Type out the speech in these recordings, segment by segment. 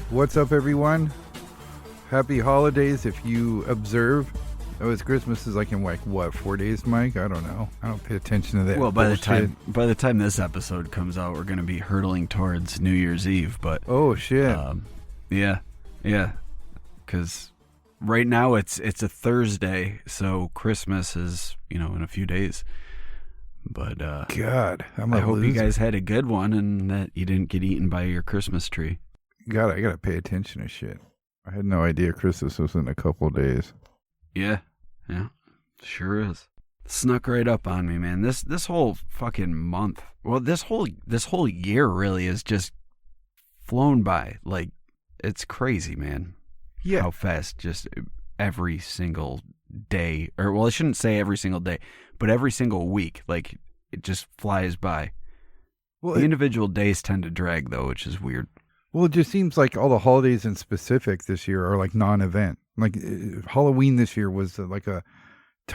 What's up, everyone? Happy holidays if you observe. Oh, it's Christmas is like in what, 4 days, Mike? I don't know. I don't pay attention to that. Well, by the time this episode comes out, we're going to be hurtling towards New Year's Eve. But oh shit, yeah, because right now it's a Thursday, so Christmas is in a few days. But God, I hope you guys had a good one and that you didn't get eaten by your Christmas tree. God, I gotta pay attention to shit. I had no idea Christmas was in a couple of days. Yeah, sure is. Snuck right up on me, man. This whole fucking month, well, this whole year really is just flown by. Like, it's crazy, man. Yeah, how fast just every single day, or well, I shouldn't say every single day, but every single week, like it just flies by. Well, the individual days tend to drag though, which is weird. Well, it just seems like all the holidays in specific this year are like non-event. Like Halloween this year was like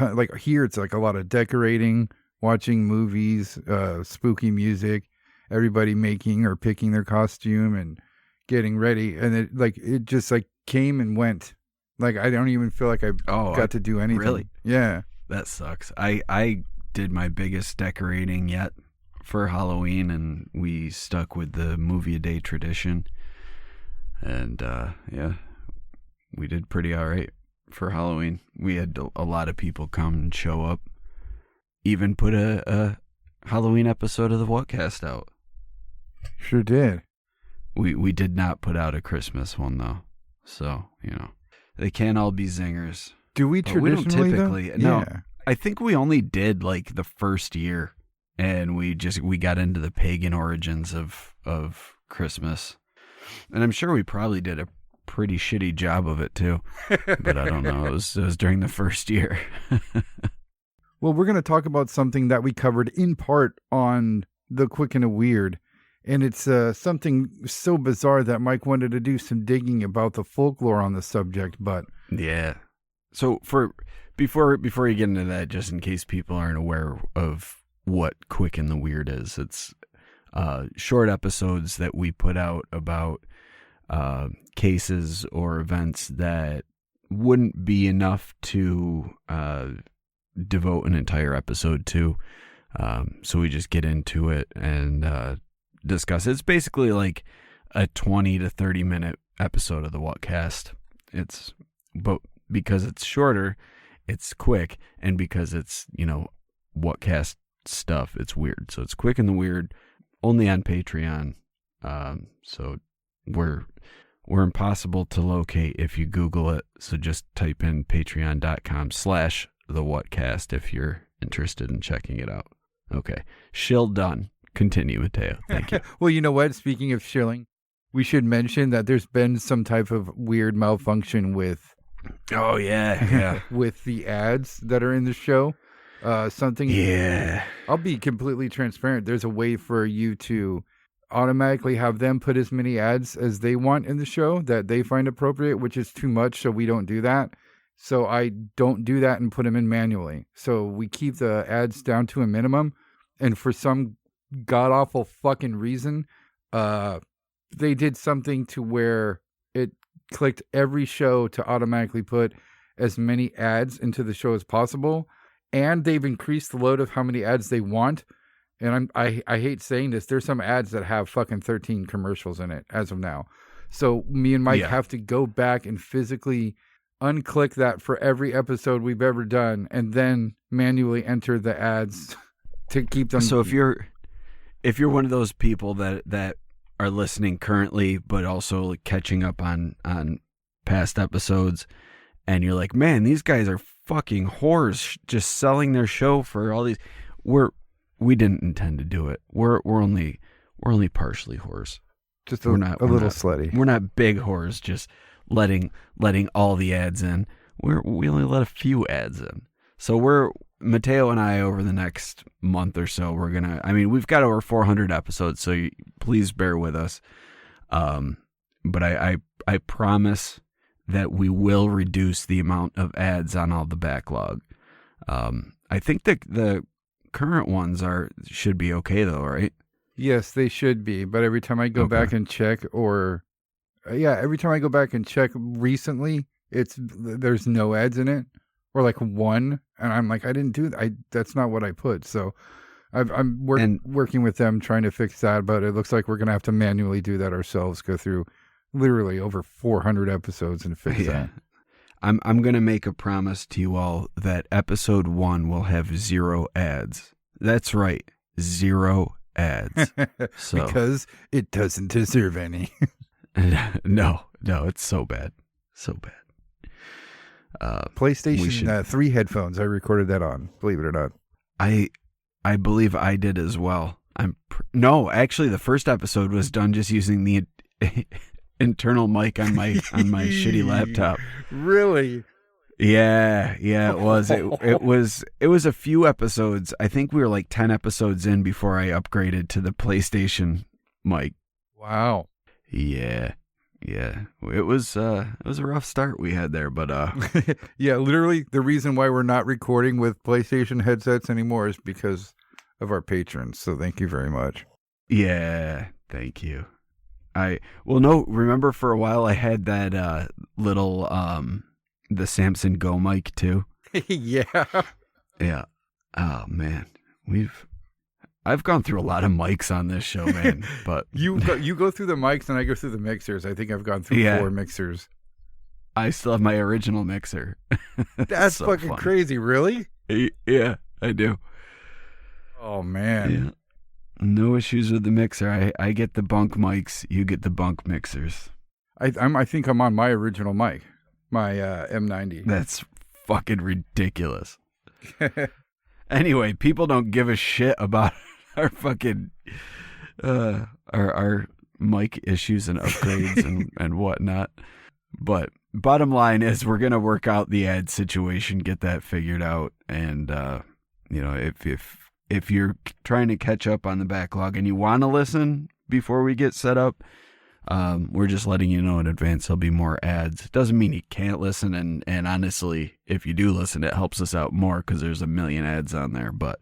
like here it's like a lot of decorating, watching movies, spooky music, everybody making or picking their costume and getting ready, and it just like came and went. Like I don't even feel like I got to do anything. Really? Yeah, that sucks. I did my biggest decorating yet for Halloween, and we stuck with the movie a day tradition, and we did pretty all right for Halloween. We had a lot of people come and show up, even put a Halloween episode of the Whatcast out. Sure did. We did not put out a Christmas one though, so they can't all be zingers. Do we traditionally? We don't typically. No, I think we only did like the first year. And we got into the pagan origins of Christmas. And I'm sure we probably did a pretty shitty job of it too. But I don't know. It was during the first year. Well, we're going to talk about something that we covered in part on The Quick and the Weird. And it's something so bizarre that Mike wanted to do some digging about the folklore on the subject. But yeah. So before you get into that, just in case people aren't aware of what Quick and the Weird is, it's short episodes that we put out about cases or events that wouldn't be enough to devote an entire episode to. So we just get into it and discuss it. It's basically like a 20 to 30 minute episode of the Whatcast. But because it's shorter, it's quick, and because it's Whatcast stuff, it's weird. So it's Quick and the Weird, only on Patreon. So we're impossible to locate if you Google it. So just type in patreon.com/thewhatcast if you're interested in checking it out. Okay, shill done. Continue, Mateo. Thank you. Well, you know what? Speaking of shilling, we should mention that there's been some type of weird malfunction with. Oh yeah. with the ads that are in the show. Something. Yeah. I'll be completely transparent. There's a way for you to automatically have them put as many ads as they want in the show that they find appropriate, which is too much. So we don't do that. So I don't do that and put them in manually. So we keep the ads down to a minimum. And for some god awful fucking reason, they did something to where it clicked every show to automatically put as many ads into the show as possible. And they've increased the load of how many ads they want. And I hate saying this. There's some ads that have fucking 13 commercials in it as of now. So me and Mike have to go back and physically unclick that for every episode we've ever done, and then manually enter the ads to keep them. So if you're one of those people that are listening currently, but also catching up on past episodes, and you're like, man, these guys are fucking whores just selling their show for all these. We didn't intend to do it. We're only partially whores. Just we're not slutty. We're not big whores just letting all the ads in. We only let a few ads in. So Mateo and I, over the next month or so, we've got over 400 episodes, so please bear with us. But I promise that we will reduce the amount of ads on all the backlog. I think the current ones should be okay though, right? Yes, they should be. But every time I go back and check, every time I go back and check recently, there's no ads in it, or like one, and I'm like, I didn't do that. That's not what I put. So I'm working with them trying to fix that, but it looks like we're gonna have to manually do that ourselves. Go through literally over 400 episodes and fix that. I'm gonna make a promise to you all that episode 1 will have 0 ads. That's right, 0 ads. So, because it doesn't deserve any. No, it's so bad. PlayStation 3 headphones. I recorded that on. Believe it or not. I believe I did as well. No, actually, the first episode was done just using the internal mic on my shitty laptop. Really? Yeah, it was. It was a few episodes. I think we were like 10 episodes in before I upgraded to the PlayStation mic. Wow. Yeah. It was a rough start we had there, but yeah, literally the reason why we're not recording with PlayStation headsets anymore is because of our patrons. So thank you very much. Yeah, thank you. Remember for a while I had that little the Samson Go mic too. Yeah. Yeah. Oh man, I've gone through a lot of mics on this show, man. But you go through the mics and I go through the mixers. I think I've gone through 4 mixers. I still have my original mixer. That's so fucking fun. Crazy, really? Yeah, I do. Oh man. Yeah. No issues with the mixer. I get the bunk mics. You get the bunk mixers. I think I'm on my original mic, my M90. That's fucking ridiculous. Anyway, people don't give a shit about our fucking our mic issues and upgrades and whatnot. But bottom line is we're gonna work out the ad situation, get that figured out, and if you're trying to catch up on the backlog and you want to listen before we get set up, we're just letting you know in advance there'll be more ads. It doesn't mean you can't listen, and honestly, if you do listen, it helps us out more because there's a million ads on there, but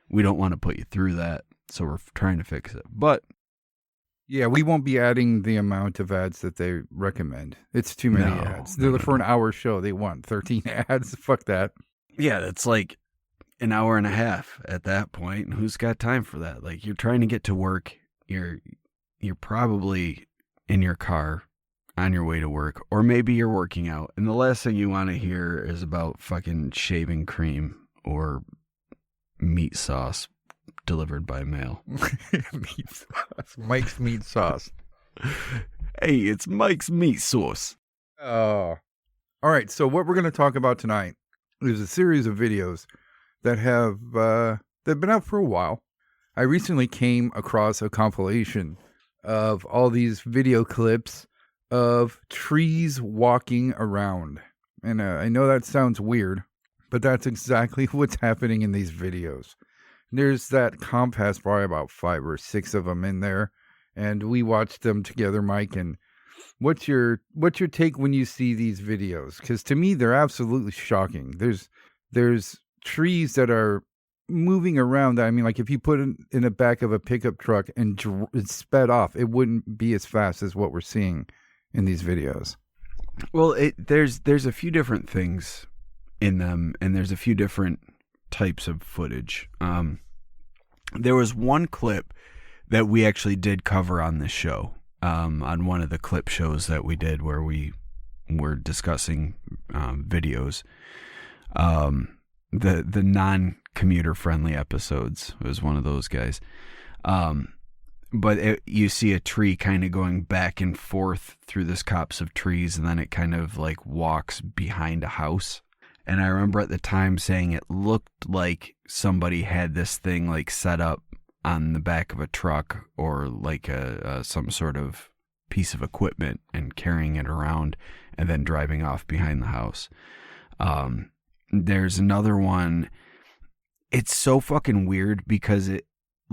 we don't want to put you through that, so we're trying to fix it. But yeah, we won't be adding the amount of ads that they recommend. It's too many ads. For an hour show, they want 13 ads. Fuck that. Yeah, that's like an hour and a half at that point. Who's got time for that? Like, you're trying to get to work. You're probably in your car on your way to work, or maybe you're working out, and the last thing you want to hear is about fucking shaving cream or meat sauce delivered by mail. Meat sauce. Mike's meat sauce. Hey, it's Mike's meat sauce. Oh. All right, so what we're going to talk about tonight is a series of videos that have they've been out for a while. I recently came across a compilation of all these video clips of trees walking around. And I know that sounds weird, but that's exactly what's happening in these videos. There's that compass, probably about 5 or 6 of them in there, and we watched them together, Mike. And what's your take when you see these videos? Because to me, they're absolutely shocking. There's trees that are moving around. I mean, like if you put it in the back of a pickup truck and sped off, it wouldn't be as fast as what we're seeing in these videos. Well, there's a few different things in them, and there's a few different types of footage. There was one clip that we actually did cover on this show, on one of the clip shows that we did where we were discussing videos. The non-commuter friendly episodes. It was one of those guys. But you see a tree kind of going back and forth through this copse of trees, and then it kind of like walks behind a house. And I remember at the time saying it looked like somebody had this thing like set up on the back of a truck or like some sort of piece of equipment and carrying it around and then driving off behind the house. There's another one it's so fucking weird because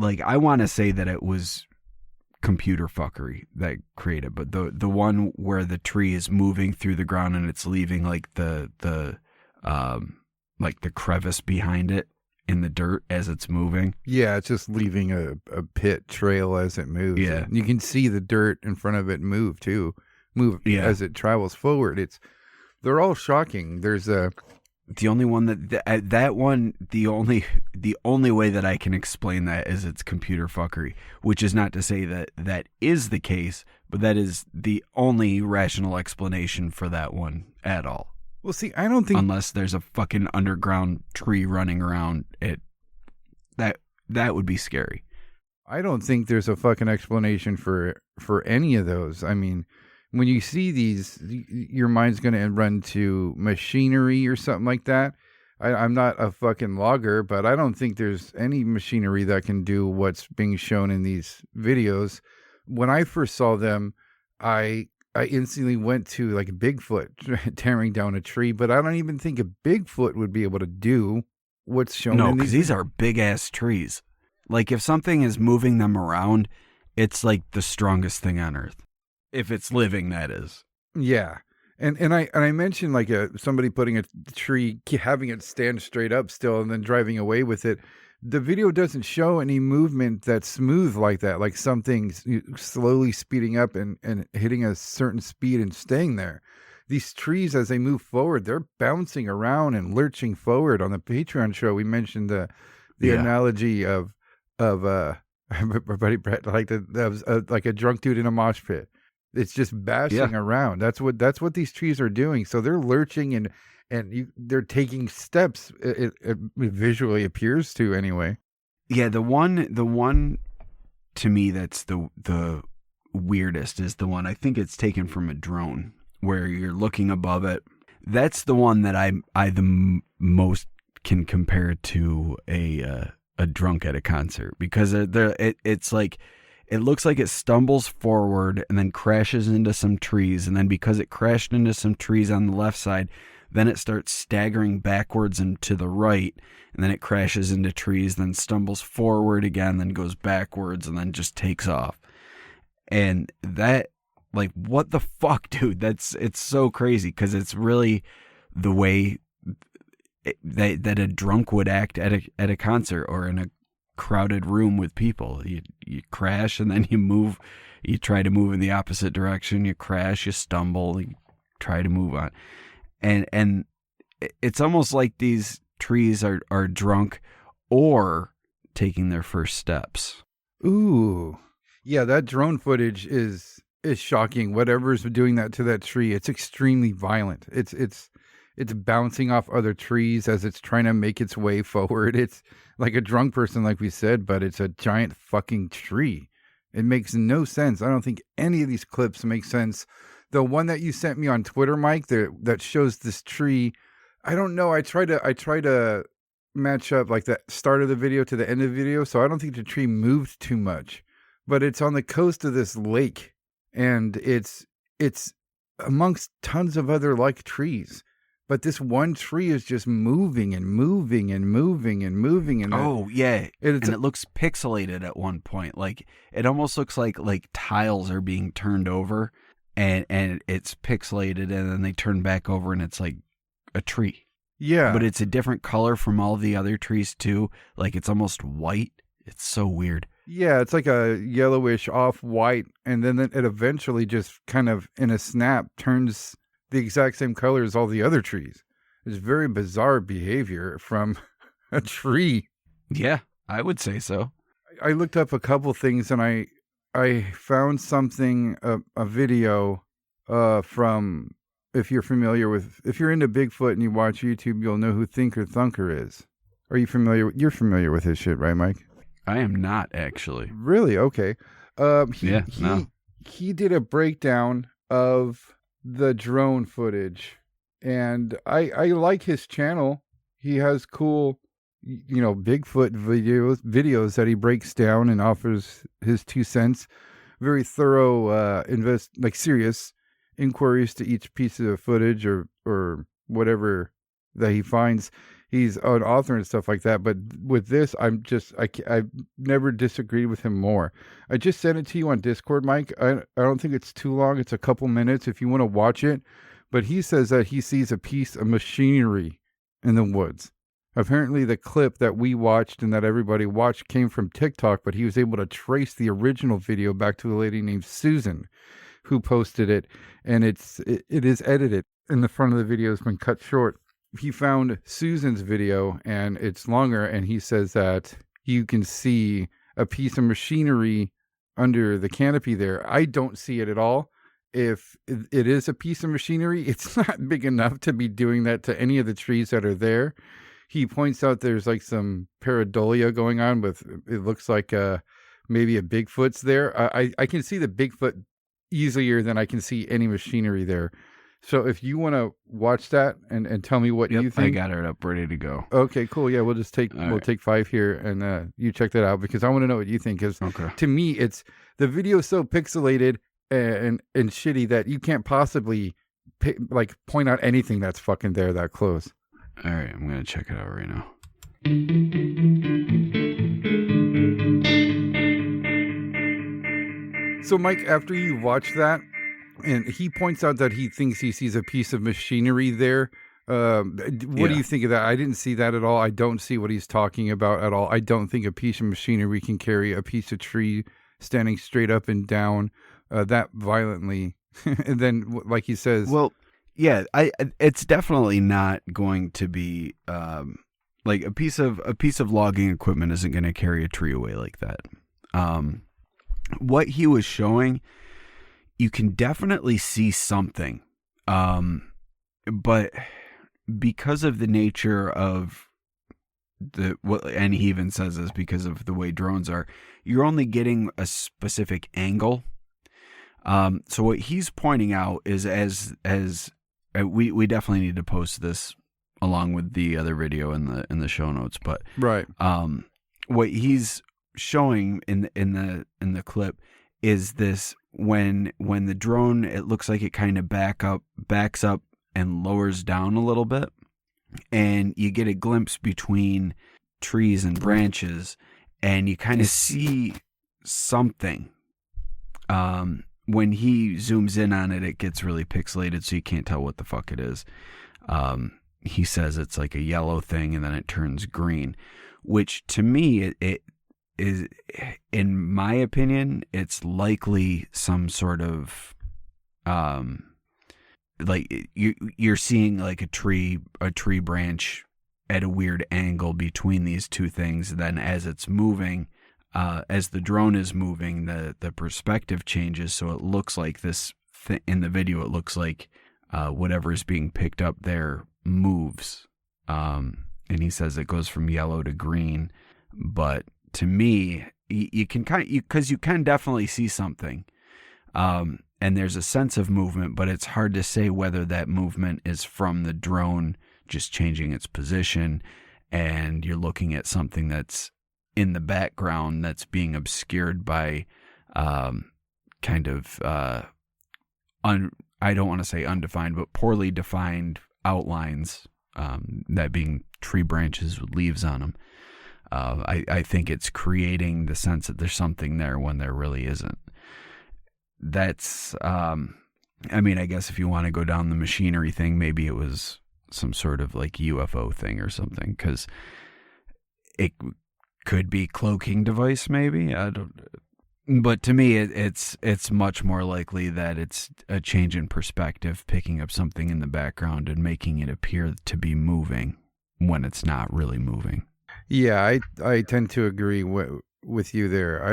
I want to say that it was computer fuckery that created, but the one where the tree is moving through the ground and it's leaving the crevice behind it in the dirt as it's moving. Yeah, it's just leaving a pit trail as it moves. Yeah. You can see the dirt in front of it move too. As it travels forward. They're all shocking. There's the only one the only way that I can explain that is it's computer fuckery, which is not to say that is the case, but that is the only rational explanation for that one at all. Well, see, I don't think, unless there's a fucking underground tree running around it, that would be scary. I don't think there's a fucking explanation for any of those. I mean, when you see these, your mind's going to run to machinery or something like that. I'm not a fucking logger, but I don't think there's any machinery that can do what's being shown in these videos. When I first saw them, I instantly went to like Bigfoot tearing down a tree, but I don't even think a Bigfoot would be able to do what's shown. No, because these are big ass trees. Like if something is moving them around, it's like the strongest thing on earth. If it's living, that is. Yeah. And I mentioned like somebody putting a tree, having it stand straight up still and then driving away with it. The video doesn't show any movement that's smooth like that, like something's slowly speeding up and hitting a certain speed and staying there. These trees, as they move forward, they're bouncing around and lurching forward. On the Patreon show, we mentioned the analogy of our buddy Brett, like a drunk dude in a mosh pit. It's just bashing around. That's what these trees are doing. So they're lurching and they're taking steps. It visually appears to anyway. Yeah, the one to me that's the weirdest is the one, I think it's taken from a drone where you're looking above it. That's the one that I the most can compare it to a drunk at a concert, because it's like, it looks like it stumbles forward and then crashes into some trees, and then because it crashed into some trees on the left side, then it starts staggering backwards and to the right, and then it crashes into trees, then stumbles forward again, then goes backwards, and then just takes off. And that, like, what the fuck, dude? It's so crazy, because it's really the way that a drunk would act at a concert or in a crowded room with people. You crash and then you move. You try to move in the opposite direction. You crash. You stumble. You try to move on. And it's almost like these trees are drunk or taking their first steps. Ooh, yeah, that drone footage is shocking. Whatever's doing that to that tree, it's extremely violent. It's bouncing off other trees as it's trying to make its way forward. It's like a drunk person, like we said, but it's a giant fucking tree. It makes no sense. I don't think any of these clips make sense. The one that you sent me on Twitter, Mike, that shows this tree, I don't know. I try to match up like the start of the video to the end of the video, so I don't think the tree moved too much. But it's on the coast of this lake, and it's amongst tons of other like trees. But this one tree is just moving and moving and moving and moving. And it looks pixelated at one point. Like it almost looks like tiles are being turned over, and it's pixelated, and then they turn back over, and it's like a tree. Yeah, but it's a different color from all the other trees too. Like it's almost white. It's so weird. Yeah, it's like a yellowish off-white, and then it eventually just kind of in a snap turns the exact same color as all the other trees. It's very bizarre behavior from a tree. Yeah, I would say so. I looked up a couple things, and I found something, a video from, if you're into Bigfoot and you watch YouTube, you'll know who Thinker Thunker is. Are you familiar? You're familiar with his shit, right, Mike? I am not, actually. Really? Okay. He did a breakdown of the drone footage, and I like his channel. He has cool, Bigfoot videos that he breaks down and offers his 2 cents. Very thorough, serious inquiries to each piece of footage or whatever that he finds. he's an author and stuff like that. But with this, I've never disagreed with him more. I just sent it to you on Discord, Mike. I don't think it's too long. It's a couple minutes if you want to watch it. But he says that he sees a piece of machinery in the woods. Apparently, the clip that we watched and that everybody watched came from TikTok, but he was able to trace the original video back to a lady named Susan who posted it, and it is edited, and the front of the video has been cut short. He found Susan's video, and it's longer, and he says that you can see a piece of machinery under the canopy there. I don't see it at all. If it is a piece of machinery, it's not big enough to be doing that to any of the trees that are there. He points out there's like some pareidolia going on with, it looks like maybe a Bigfoot's there. I can see the Bigfoot easier than I can see any machinery there. So if you want to watch that and tell me what you think. I got it up ready to go. Okay, cool. Yeah, we'll take 5 here and you check that out because I want to know what you think. Because to me, it's the video is so pixelated and shitty that you can't possibly point out anything that's fucking there that close. All right, I'm going to check it out right now. So, Mike, after you watch that, and he points out that he thinks he sees a piece of machinery there. What do you think of that? I didn't see that at all. I don't see what he's talking about at all. I don't think a piece of machinery can carry a piece of tree standing straight up and down that violently. And then, like he says... Well, yeah, it's definitely not going to be... like a piece of logging equipment isn't going to carry a tree away like that. What he was showing, you can definitely see something, but because of the nature of and he even says this because of the way drones are, you're only getting a specific angle. So what he's pointing out is as we definitely need to post this along with the other video in the show notes, but right. What he's showing in the clip is this when the drone, it looks like it kind of backs up and lowers down a little bit, and you get a glimpse between trees and branches, and you kind of see something. When he zooms in on it, it gets really pixelated, so you can't tell what the fuck it is. He says it's like a yellow thing, and then it turns green, which to me, it is, in my opinion, it's likely some sort of, like you're seeing like a tree branch at a weird angle between these two things. Then as it's moving, as the drone is moving, the perspective changes, so it looks like this in the video. It looks like whatever is being picked up there moves, and he says it goes from yellow to green. But to me, you can because you can definitely see something, and there's a sense of movement, but it's hard to say whether that movement is from the drone just changing its position, and you're looking at something that's in the background that's being obscured by kind of I don't want to say undefined, but poorly defined outlines, that being tree branches with leaves on them. I think it's creating the sense that there's something there when there really isn't. That's, I mean, I guess if you want to go down the machinery thing, maybe it was some sort of like UFO thing or something, because it could be cloaking device, maybe. I don't. But to me, it's much more likely that it's a change in perspective, picking up something in the background and making it appear to be moving when it's not really moving. Yeah, I tend to agree with you there.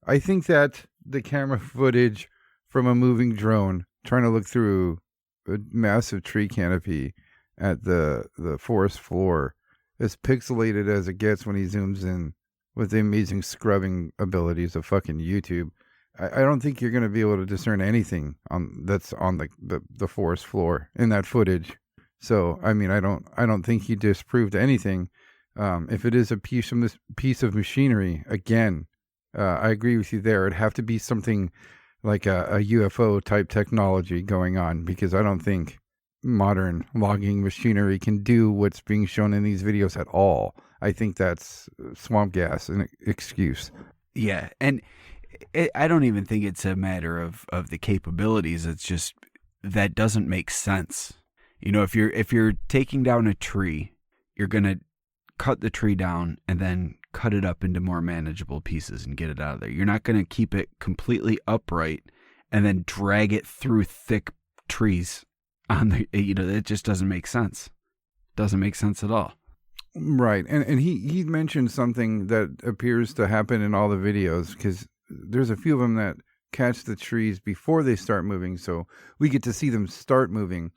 I think that the camera footage from a moving drone trying to look through a massive tree canopy at the forest floor, as pixelated as it gets when he zooms in with the amazing scrubbing abilities of fucking YouTube, I don't think you're going to be able to discern anything that's on the forest floor in that footage. So, I mean, I don't think he disproved anything. If it is a piece of machinery, again, I agree with you there. It'd have to be something like a UFO type technology going on, because I don't think modern logging machinery can do what's being shown in these videos at all. I think that's swamp gas, an excuse. Yeah, and I don't even think it's a matter of the capabilities. It's just that doesn't make sense. You know, if you're taking down a tree, you're gonna cut the tree down and then cut it up into more manageable pieces and get it out of there. You're not gonna keep it completely upright and then drag it through thick trees on the. You know, it just doesn't make sense. Doesn't make sense at all. Right, and he mentioned something that appears to happen in all the videos, because there's a few of them that catch the trees before they start moving, so we get to see them start moving.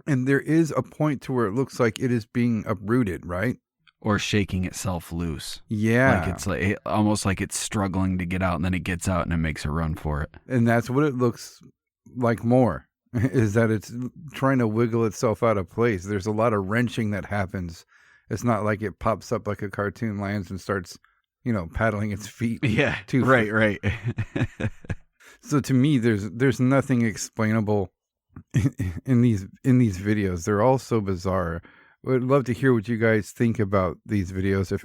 And there is a point to where it looks like it is being uprooted, right? Or shaking itself loose. Yeah. Like it's almost like it's struggling to get out, and then it gets out and it makes a run for it. And that's what it looks like more, is that it's trying to wiggle itself out of place. There's a lot of wrenching that happens. It's not like it pops up like a cartoon, lands, and starts, paddling its feet. Yeah, right. So to me, there's nothing explainable in these videos. They're all so bizarre. I'd love to hear what you guys think about these videos. If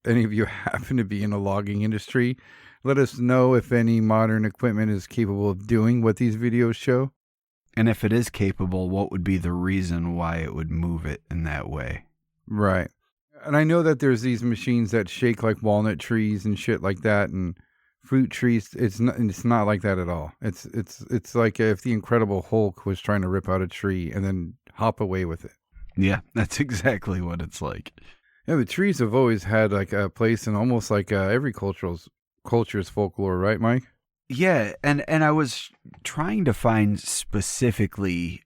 any of you happen to be in the logging industry, let us know if any modern equipment is capable of doing what these videos show. And if it is capable, what would be the reason why it would move it in that way? Right. And I know that there's these machines that shake like walnut trees and shit like that, and fruit trees. It's not like that at all. It's like if the Incredible Hulk was trying to rip out a tree and then hop away with it. Yeah, that's exactly what it's like. Yeah, the trees have always had like a place in almost like every culture's folklore, right, Mike? Yeah, and I was trying to find specifically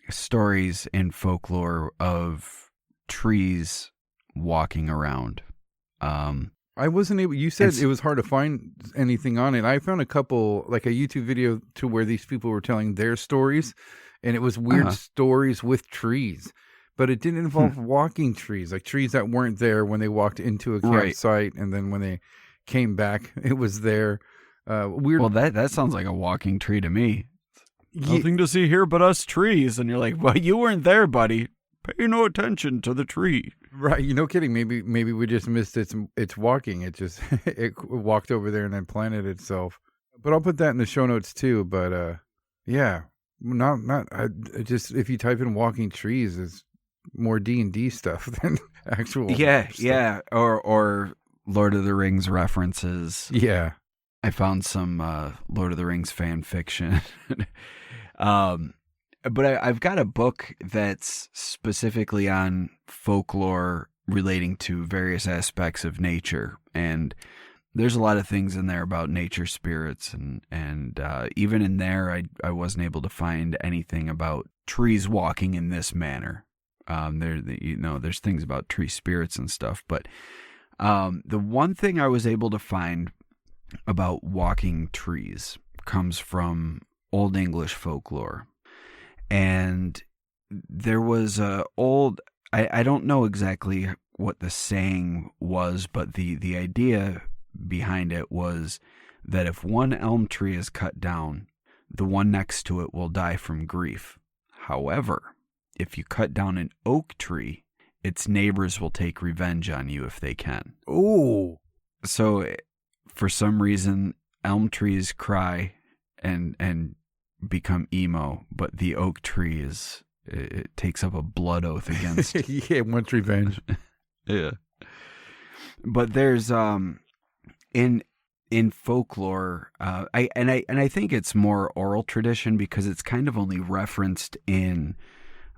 stories in folklore of trees walking around. I wasn't able. You said it was hard to find anything on it. I found a couple, like a YouTube video to where these people were telling their stories, and it was weird stories with trees, but it didn't involve walking trees, like trees that weren't there when they walked into a campsite, and then when they came back, it was there. Weird. Well, that sounds like a walking tree to me. Nothing to see here but us trees, and you're like, well, you weren't there, buddy. Pay no attention to the tree. Right, no kidding. Maybe we just missed its walking. It just it walked over there and then planted itself. But I'll put that in the show notes too. But yeah, just if you type in walking trees, it's more D&D stuff than actual. Yeah, or Lord of the Rings references. Yeah, I found some Lord of the Rings fan fiction. But I've got a book that's specifically on folklore relating to various aspects of nature. And there's a lot of things in there about nature spirits. And even in there, I wasn't able to find anything about trees walking in this manner. There's things about tree spirits and stuff. But the one thing I was able to find about walking trees comes from Old English folklore. And there was I don't know exactly what the saying was, but the idea behind it was that if one elm tree is cut down, the one next to it will die from grief. However, if you cut down an oak tree, its neighbors will take revenge on you if they can. Ooh. So for some reason, elm trees cry and become emo, but the oak tree it takes up a blood oath against. Yeah, wants revenge. Yeah, but there's in folklore, I think it's more oral tradition because it's kind of only referenced in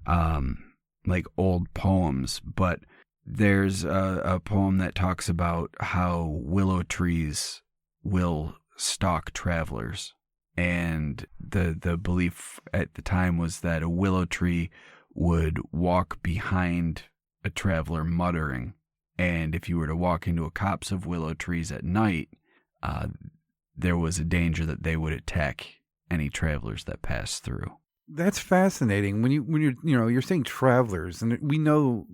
like old poems. But there's a poem that talks about how willow trees will stalk travelers. And the belief at the time was that a willow tree would walk behind a traveler muttering. And if you were to walk into a copse of willow trees at night, there was a danger that they would attack any travelers that passed through. That's fascinating. When you're saying travelers, and we know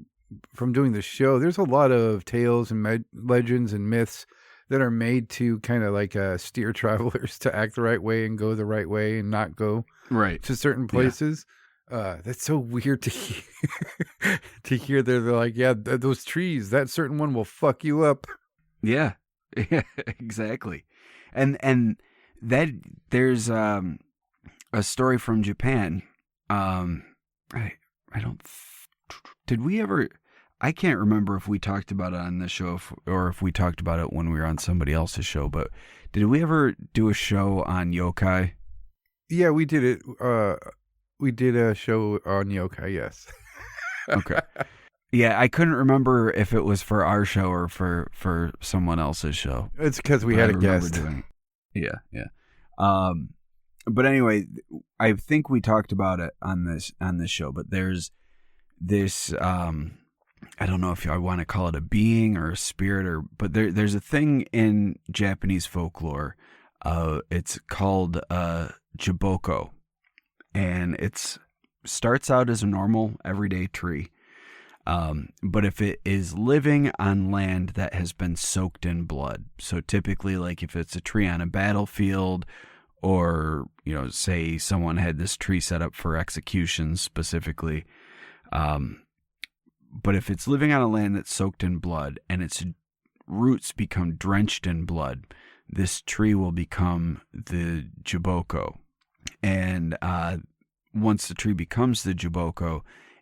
from doing the show, there's a lot of tales and legends and myths that are made to kind of like steer travelers to act the right way and go the right way and not go right to certain places. That's so weird to hear. To hear they're like, yeah, those trees, that certain one will fuck you up. Yeah, yeah, exactly. And that there's a story from Japan. I don't. Did we ever? I can't remember if we talked about it on this show or if we talked about it when we were on somebody else's show. But did we ever do a show on yokai? Yeah, we did it. We did a show on yokai. Yes. Okay. Yeah, I couldn't remember if it was for our show or for someone else's show. It's because we had a guest. Yeah. But anyway, I think we talked about it on this show. But there's this. I don't know if I want to call it a being or a spirit, but there's a thing in Japanese folklore. It's called jiboko, and it starts out as a normal everyday tree. But if it is living on land that has been soaked in blood, so typically like if it's a tree on a battlefield, or, say someone had this tree set up for execution specifically, but if it's living on a land that's soaked in blood and its roots become drenched in blood, this tree will become the jiboko. And once the tree becomes the jiboko,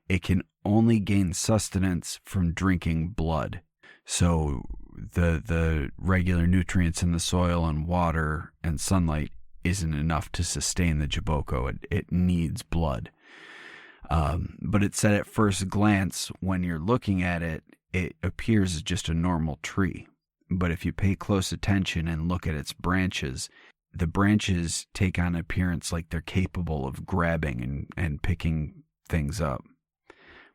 it can only gain sustenance from drinking blood. So the regular nutrients in the soil and water and sunlight isn't enough to sustain the jiboko. It needs blood. But it said at first glance, when you're looking at it, it appears as just a normal tree. But if you pay close attention and look at its branches, the branches take on appearance like they're capable of grabbing and picking things up.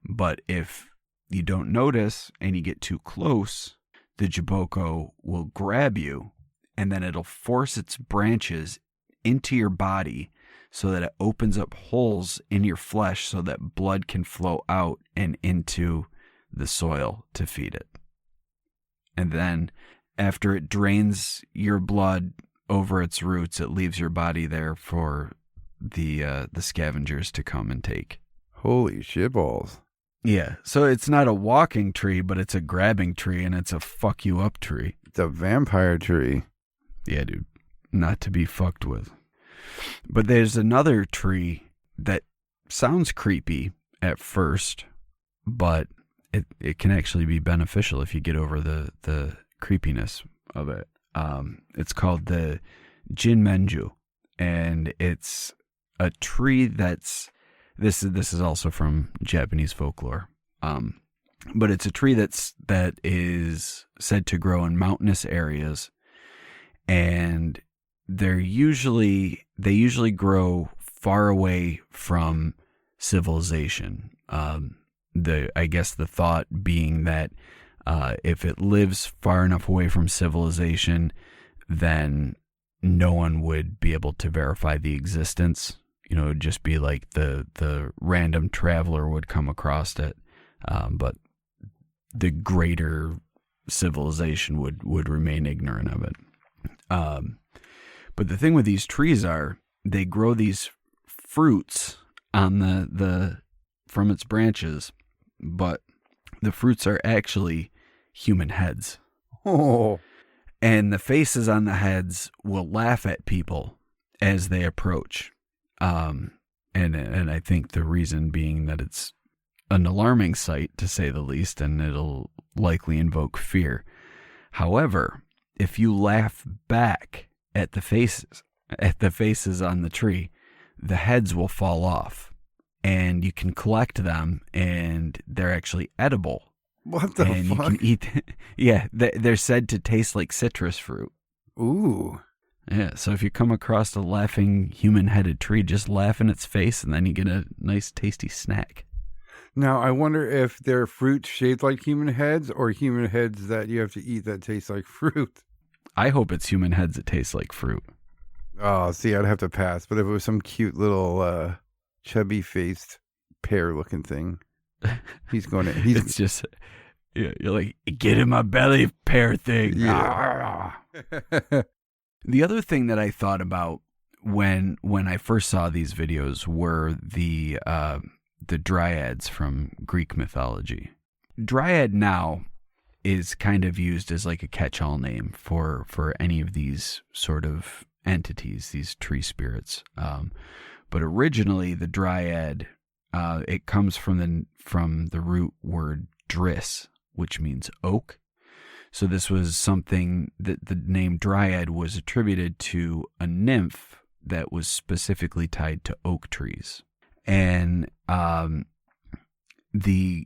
But if you don't notice and you get too close, the jiboko will grab you, and then it'll force its branches into your body so that it opens up holes in your flesh so that blood can flow out and into the soil to feed it. And then after it drains your blood over its roots, it leaves your body there for the scavengers to come and take. Holy shitballs. Yeah, so it's not a walking tree, but it's a grabbing tree, and it's a fuck you up tree. It's a vampire tree. Yeah, dude. Not to be fucked with. But there's another tree that sounds creepy at first, but it can actually be beneficial if you get over the creepiness of it. It's called the Jinmenju, and it's a tree that's this is also from Japanese folklore. But it's a tree that is said to grow in mountainous areas, and they usually grow far away from civilization. I guess the thought being that if it lives far enough away from civilization, then no one would be able to verify the existence. It would just be like the random traveler would come across it, but the greater civilization would remain ignorant of it. But the thing with these trees they grow these fruits on from its branches, but the fruits are actually human heads. Oh. And the faces on the heads will laugh at people as they approach. And I think the reason being that it's an alarming sight, to say the least, and it'll likely invoke fear. However, if you laugh back at the faces on the tree, the heads will fall off, and you can collect them, and they're actually edible. What the and fuck? You can eat. Yeah, they're said to taste like citrus fruit. Ooh. Yeah, so if you come across a laughing human-headed tree, just laugh in its face, and then you get a nice, tasty snack. Now, I wonder if they're fruits shaped like human heads or human heads that you have to eat that taste like fruit. I hope it's human heads that taste like fruit. Oh, see, I'd have to pass. But if it was some cute little chubby-faced pear-looking thing, It's just, you're like, get in my belly, pear thing. Yeah. The other thing that I thought about when I first saw these videos were the dryads from Greek mythology. Dryad now is kind of used as like a catch-all name for any of these sort of entities, these tree spirits. But originally, the dryad, it comes from the root word dris, which means oak. So this was something that the name dryad was attributed to a nymph that was specifically tied to oak trees. And the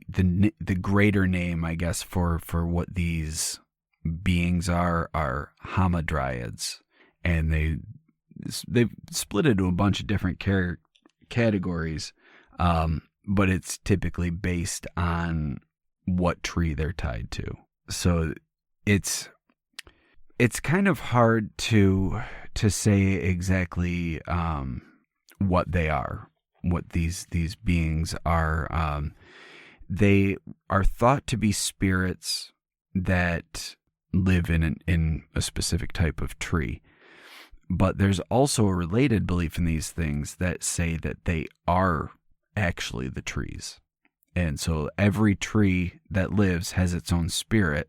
greater name, I guess, for what these beings are hamadryads, and they've split into a bunch of different categories, but it's typically based on what tree they're tied to. So it's kind of hard to say exactly what they are, what these beings are. They are thought to be spirits that live in a specific type of tree. But there's also a related belief in these things that say that they are actually the trees. And so every tree that lives has its own spirit,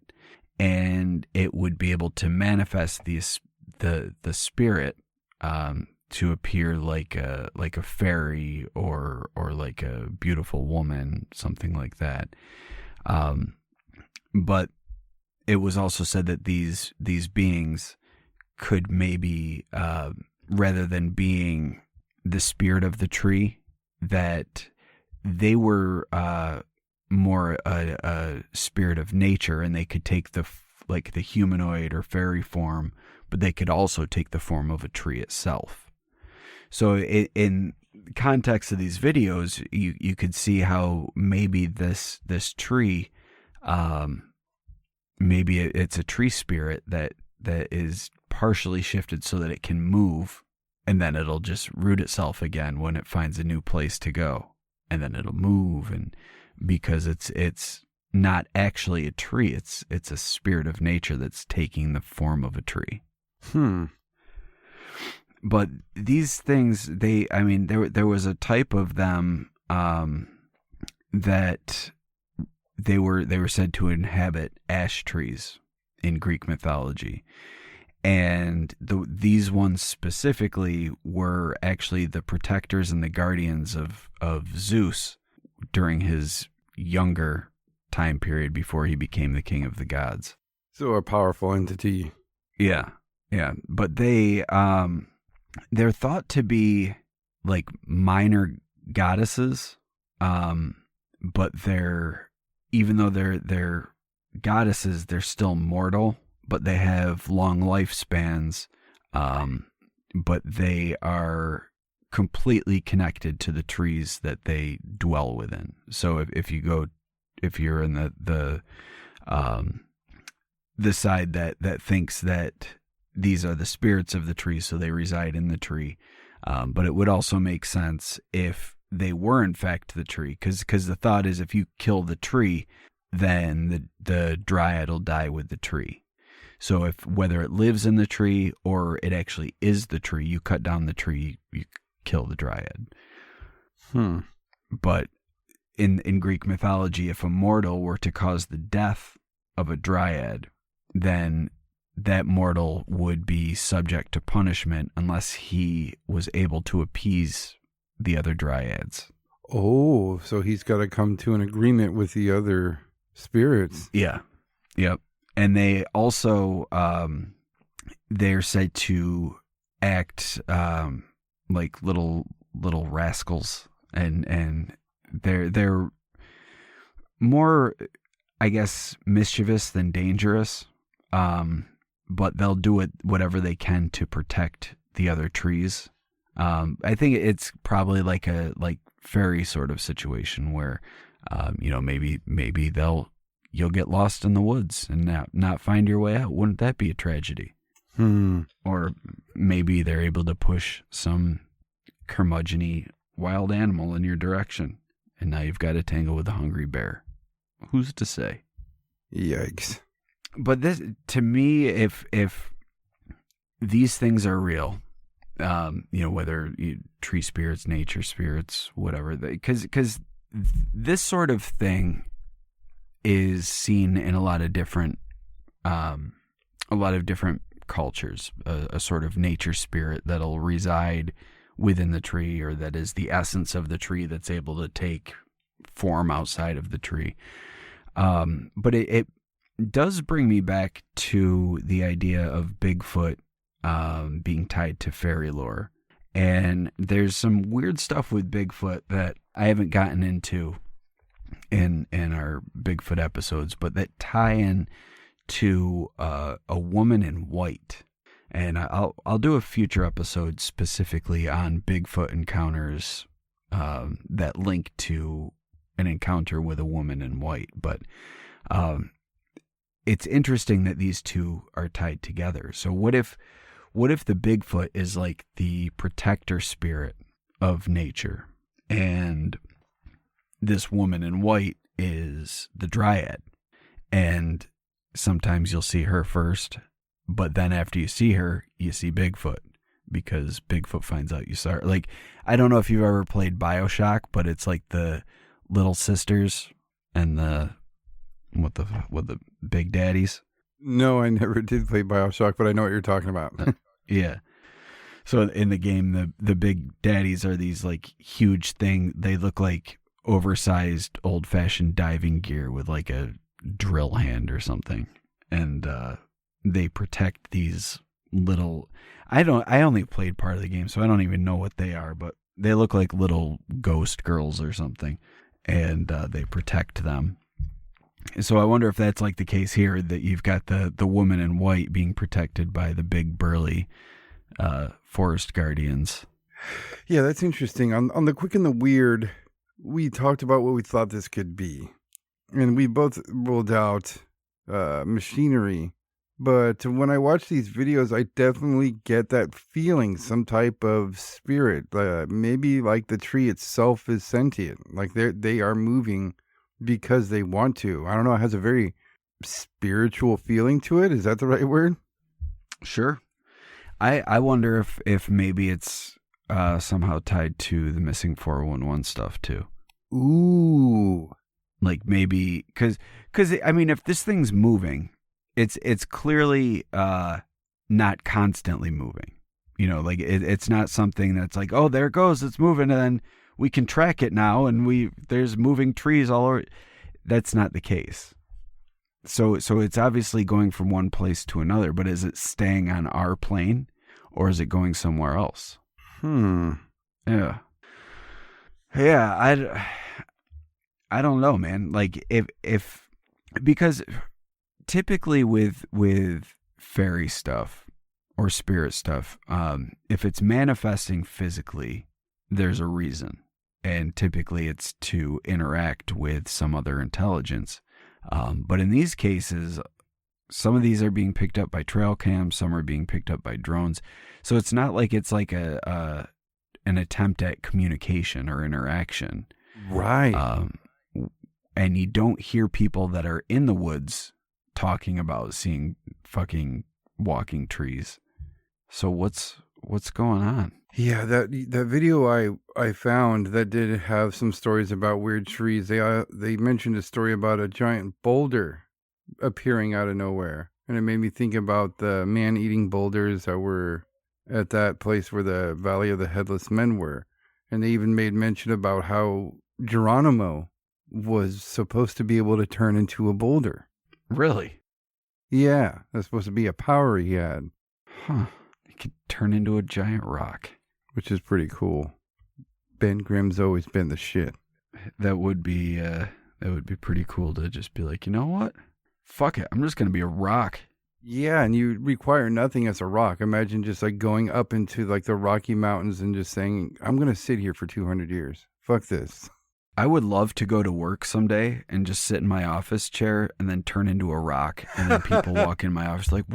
and it would be able to manifest the spirit to appear like a fairy or like a beautiful woman, something like that. But it was also said that these beings could maybe, rather than being the spirit of the tree, that they were more a spirit of nature, and they could take the humanoid or fairy form, but they could also take the form of a tree itself. So in context of these videos, you could see how maybe this tree, maybe it's a tree spirit that is partially shifted so that it can move, and then it'll just root itself again when it finds a new place to go, and then it'll move, and because it's not actually a tree, it's a spirit of nature that's taking the form of a tree. But these things, there was a type of them that they were said to inhabit ash trees in Greek mythology. And these ones specifically were actually the protectors and the guardians of Zeus during his younger time period before he became the king of the gods. So a powerful entity. Yeah. But they're thought to be like minor goddesses, but even though they're goddesses, they're still mortal. But they have long lifespans, but they are completely connected to the trees that they dwell within. So if you're in the side that thinks that these are the spirits of the tree, so they reside in the tree, but it would also make sense if they were in fact the tree, because the thought is if you kill the tree, then the dryad will die with the tree. So whether it lives in the tree or it actually is the tree, you cut down the tree, you kill the dryad. But in Greek mythology, if a mortal were to cause the death of a dryad, then that mortal would be subject to punishment unless he was able to appease the other dryads. Oh, so he's got to come to an agreement with the other spirits. Yeah. Yep. And they also, they're said to act like little rascals, and they're more, I guess, mischievous than dangerous. But they'll do whatever they can to protect the other trees. I think it's probably like a fairy sort of situation where, maybe you'll get lost in the woods and not find your way out. Wouldn't that be a tragedy? Or maybe they're able to push some curmudgeon-y wild animal in your direction, and now you've got to tangle with a hungry bear. Who's to say? Yikes. But this, to me, if these things are real, whether tree spirits, nature spirits, whatever. Because this sort of thing is seen in a lot of different cultures. A sort of nature spirit that'll reside within the tree, or that is the essence of the tree that's able to take form outside of the tree. But it does bring me back to the idea of Bigfoot being tied to fairy lore. And there's some weird stuff with Bigfoot that I haven't gotten into in our Bigfoot episodes, but that tie in to a woman in white. And I'll do a future episode specifically on Bigfoot encounters that link to an encounter with a woman in white. But it's interesting that these two are tied together. So what if the Bigfoot is like the protector spirit of nature, and this woman in white is the dryad, and sometimes you'll see her first, but then after you see her, you see Bigfoot, because Bigfoot finds out you saw her. Like, I don't know if you've ever played BioShock, but it's like the little sisters and the big daddies. No, I never did play BioShock, but I know what you're talking about. Yeah. So in the game, the big daddies are these like huge thing. They look like oversized old fashioned diving gear with like a drill hand or something. And they protect these little, I only played part of the game, so I don't even know what they are, but they look like little ghost girls or something. And they protect them. So I wonder if that's like the case here, that you've got the woman in white being protected by the big burly forest guardians. Yeah, that's interesting. On the quick and the weird, we talked about what we thought this could be, and we both ruled out machinery. But when I watch these videos, I definitely get that feeling, some type of spirit. Maybe like the tree itself is sentient, like they are moving because they want to. I don't know. It has a very spiritual feeling to it. Is that the right word? Sure. I wonder if maybe it's somehow tied to the missing 411 stuff too. Ooh. Like maybe because I mean, if this thing's moving, it's clearly not constantly moving. You know, like it's not something that's like, oh, there it goes, it's moving, and then we can track it now, and there's moving trees all over. That's not the case. So it's obviously going from one place to another, but is it staying on our plane, or is it going somewhere else? Yeah. I don't know, man. Like if because typically with fairy stuff or spirit stuff, if it's manifesting physically, there's a reason. And typically it's to interact with some other intelligence. But in these cases, some of these are being picked up by trail cams, some are being picked up by drones. So it's not like it's like an attempt at communication or interaction. Right. And you don't hear people that are in the woods talking about seeing fucking walking trees. So what's going on? Yeah, that video I found that did have some stories about weird trees. They mentioned a story about a giant boulder appearing out of nowhere, and it made me think about the man-eating boulders that were at that place where the Valley of the Headless Men were. And they even made mention about how Geronimo was supposed to be able to turn into a boulder. Really? Yeah, that's supposed to be a power he had. Huh. He could turn into a giant rock. Which is pretty cool. Ben Grimm's always been the shit. That would be pretty cool to just be like, you know what? Fuck it. I'm just going to be a rock. Yeah, and you require nothing as a rock. Imagine just like going up into like the Rocky Mountains and just saying, I'm going to sit here for 200 years. Fuck this. I would love to go to work someday and just sit in my office chair and then turn into a rock. And then people walk in my office like,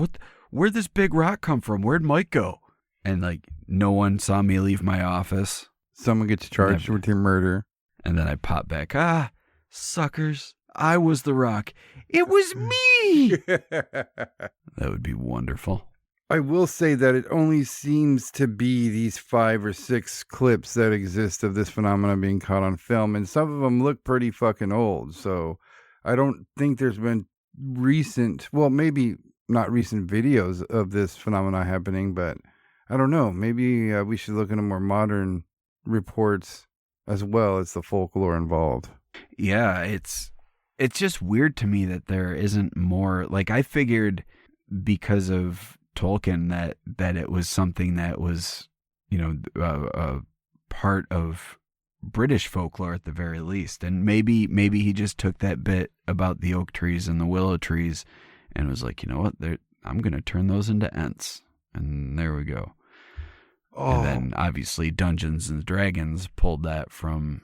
where'd this big rock come from? Where'd Mike go? And like, no one saw me leave my office. Someone gets charged with your murder. And then I pop back. Suckers. I was the rock. It was me. That would be wonderful. I will say that it only seems to be these 5 or 6 clips that exist of this phenomenon being caught on film, and some of them look pretty fucking old. So I don't think there's been maybe not recent videos of this phenomenon happening, but I don't know. Maybe we should look into more modern reports as well as the folklore involved. Yeah, it's just weird to me that there isn't more. Like, I figured because of Tolkien that it was something that was, a part of British folklore at the very least. And maybe he just took that bit about the oak trees and the willow trees and was like, you know what, I'm going to turn those into Ents. And there we go. Oh. And then obviously Dungeons and Dragons pulled that from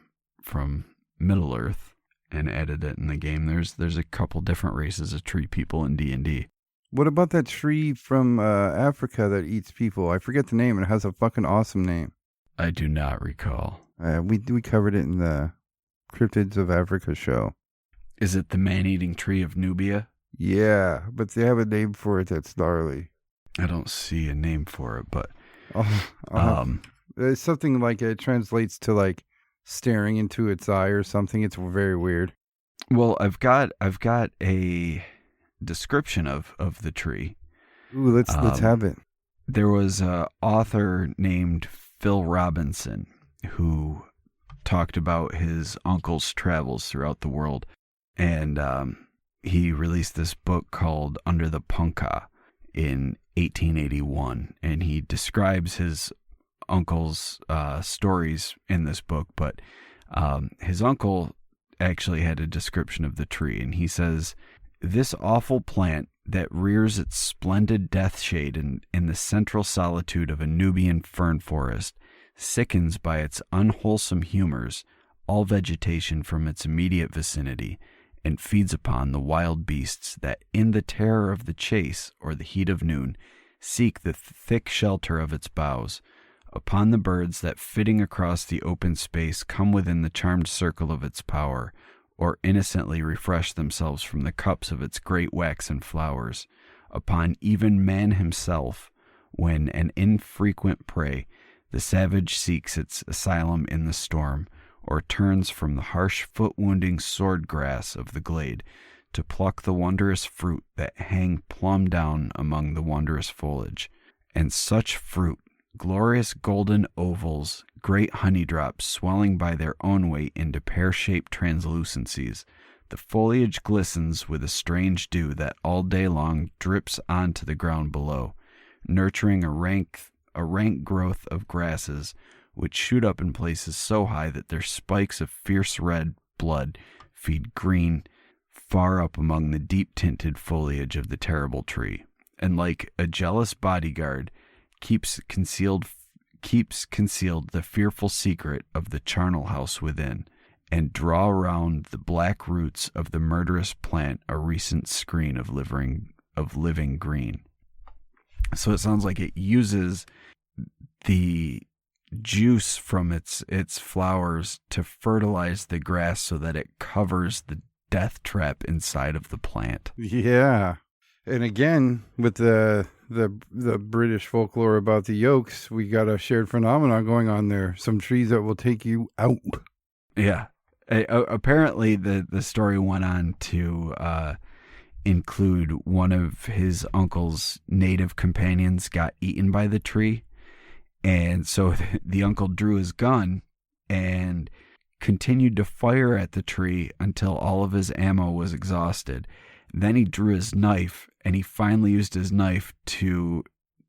Middle Earth and added it in the game. There's a couple different races of tree people in D&D. What about that tree from Africa that eats people? I forget the name. It has a fucking awesome name. I do not recall. We covered it in the Cryptids of Africa show. Is it the man-eating tree of Nubia? Yeah, but they have a name for it that's gnarly. I don't see a name for it, but it's something like it translates to like staring into its eye or something. It's very weird. Well, I've got a description of the tree. Ooh, let's have it. There was an author named Phil Robinson who talked about his uncle's travels throughout the world, and he released this book called Under the Punkah in 1881, and he describes his uncle's stories in this book, but his uncle actually had a description of the tree, and he says, "This awful plant that rears its splendid death shade in the central solitude of a Nubian fern forest sickens by its unwholesome humors all vegetation from its immediate vicinity, and feeds upon the wild beasts that in the terror of the chase or the heat of noon seek the thick shelter of its boughs, upon the birds that fitting across the open space come within the charmed circle of its power, or innocently refresh themselves from the cups of its great waxen flowers, upon even man himself, when an infrequent prey, the savage seeks its asylum in the storm, or turns from the harsh foot-wounding sword-grass of the glade to pluck the wondrous fruit that hang plumb down among the wondrous foliage. And such fruit, glorious golden ovals, great honey drops swelling by their own weight into pear-shaped translucencies, the foliage glistens with a strange dew that all day long drips onto the ground below, nurturing a rank growth of grasses which shoot up in places so high that their spikes of fierce red blood feed green far up among the deep-tinted foliage of the terrible tree, and like a jealous bodyguard keeps concealed the fearful secret of the charnel house within, and draw around the black roots of the murderous plant a recent screen of living green." So it sounds like it uses the juice from its flowers to fertilize the grass so that it covers the death trap inside of the plant. Yeah. And again, with the British folklore about the yolks, we got a shared phenomenon going on there. Some trees that will take you out. Yeah. Apparently, the story went on to include one of his uncle's native companions got eaten by the tree. And so the uncle drew his gun and continued to fire at the tree until all of his ammo was exhausted. Then he drew his knife, and he finally used his knife to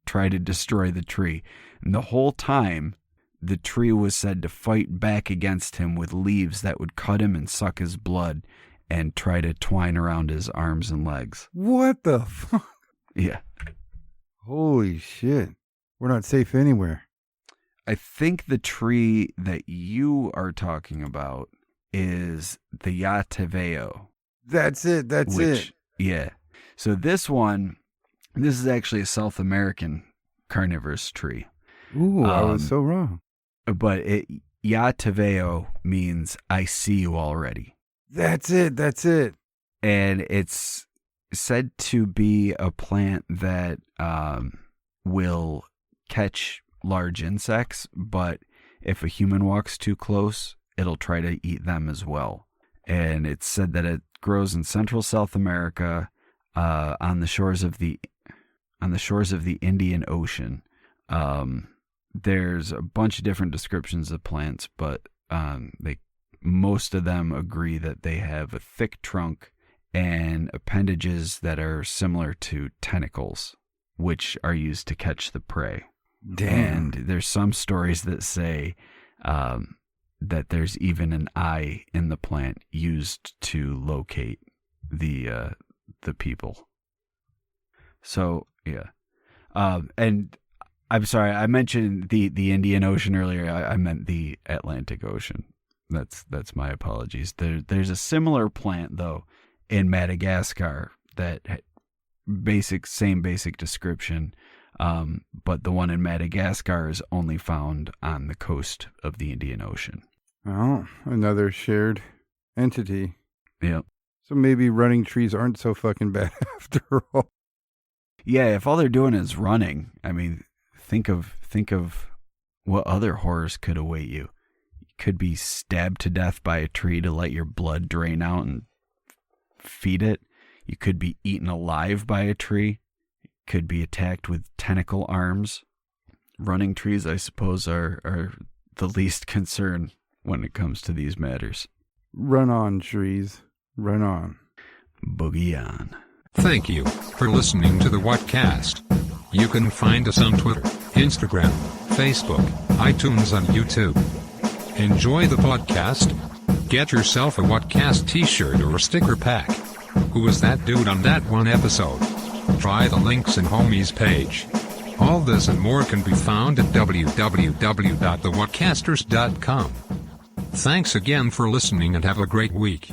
try to destroy the tree. And the whole time, the tree was said to fight back against him with leaves that would cut him and suck his blood and try to twine around his arms and legs. What the fuck? Yeah. Holy shit. We're not safe anywhere. I think the tree that you are talking about is the Yataveo. That's it. Yeah. So this is actually a South American carnivorous tree. Ooh, I was so wrong. But Yataveo means I see you already. That's it. And it's said to be a plant that will catch large insects, but if a human walks too close, it'll try to eat them as well. And it's said that it grows in Central South America, on the shores of the Indian Ocean. There's a bunch of different descriptions of plants, but most of them agree that they have a thick trunk and appendages that are similar to tentacles, which are used to catch the prey. Damn. And there's some stories that say that there's even an eye in the plant used to locate the people. So yeah, and I'm sorry, I mentioned the Indian Ocean earlier. I meant the Atlantic Ocean. That's my apologies. There's a similar plant though in Madagascar that same basic description. But the one in Madagascar is only found on the coast of the Indian Ocean. Oh, another shared entity. Yep. So maybe running trees aren't so fucking bad after all. Yeah, if all they're doing is running, I mean, think of what other horrors could await you. You could be stabbed to death by a tree to let your blood drain out and feed it. You could be eaten alive by a tree. Could be attacked with tentacle arms. Running trees, I suppose, are the least concern when it comes to these matters. Run on, trees. Run on. Boogie on. Thank you for listening to the Whatcast. You can find us on Twitter, Instagram, Facebook, iTunes, and YouTube. Enjoy the podcast. Get yourself a Whatcast t-shirt or sticker pack. Who was that dude on that one episode? Try the links in Homie's page. All this and more can be found at www.thewhatcasters.com. Thanks again for listening and have a great week.